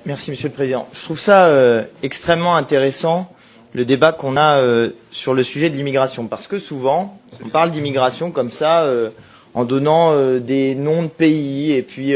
Merci Monsieur le Président. Je trouve ça extrêmement intéressant, le débat qu'on a sur le sujet de l'immigration. Parce que souvent, on parle d'immigration comme ça, en donnant des noms de pays et puis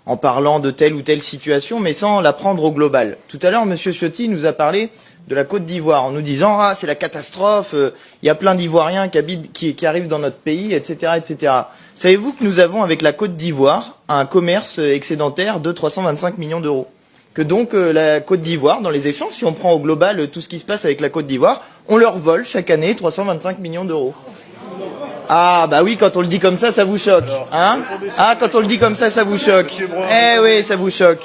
en parlant de telle ou telle situation, mais sans la prendre au global. Tout à l'heure, Monsieur Ciotti nous a parlé de la Côte d'Ivoire en nous disant « Ah, c'est la catastrophe, il y a plein d'Ivoiriens qui arrivent dans notre pays, etc. etc. » Savez-vous que nous avons avec la Côte d'Ivoire un commerce excédentaire de 325 millions d'euros? Que donc la Côte d'Ivoire, dans les échanges, si on prend au global tout ce qui se passe avec la Côte d'Ivoire, on leur vole chaque année 325 millions d'euros. Ah bah oui, quand on le dit comme ça vous choque. Hein? Ah, quand on le dit comme ça vous choque. Eh oui, ça vous choque.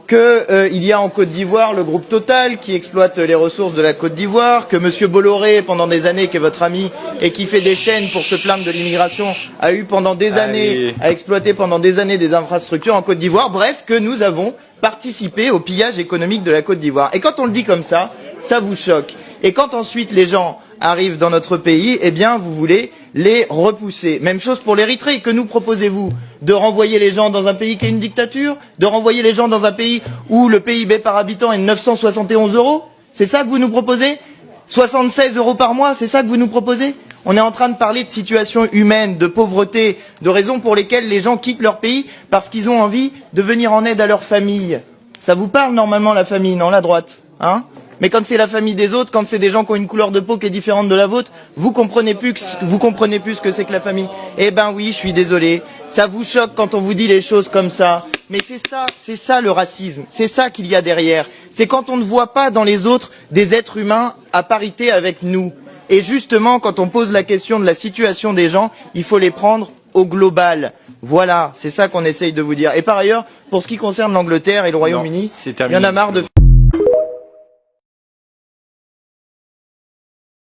Il y a en Côte d'Ivoire le groupe Total qui exploite les ressources de la Côte d'Ivoire, que Monsieur Bolloré, pendant des années, qui est votre ami et qui fait des chaînes pour se plaindre de l'immigration, a eu pendant des années, a exploité pendant des années des infrastructures en Côte d'Ivoire. Bref, que nous avons participé au pillage économique de la Côte d'Ivoire. Et quand on le dit comme ça vous choque. Et quand ensuite les gens arrivent dans notre pays, eh bien vous voulez les repousser. Même chose pour l'Érythrée. Que nous proposez-vous? De renvoyer les gens dans un pays qui est une dictature? De renvoyer les gens dans un pays où le PIB par habitant est de 971 €? C'est ça que vous nous proposez? 76 € par mois, c'est ça que vous nous proposez? On est en train de parler de situation humaine, de pauvreté, de raisons pour lesquelles les gens quittent leur pays parce qu'ils ont envie de venir en aide à leur famille. Ça vous parle normalement la famille, non, la droite, hein? Mais quand c'est la famille des autres, quand c'est des gens qui ont une couleur de peau qui est différente de la vôtre, vous comprenez plus ce que c'est que la famille. Eh ben oui, je suis désolé. Ça vous choque quand on vous dit les choses comme ça. Mais c'est ça le racisme. C'est ça qu'il y a derrière. C'est quand on ne voit pas dans les autres des êtres humains à parité avec nous. Et justement, quand on pose la question de la situation des gens, il faut les prendre au global. Voilà, c'est ça qu'on essaye de vous dire. Et par ailleurs, pour ce qui concerne l'Angleterre et le Royaume-Uni, il y en a marre de...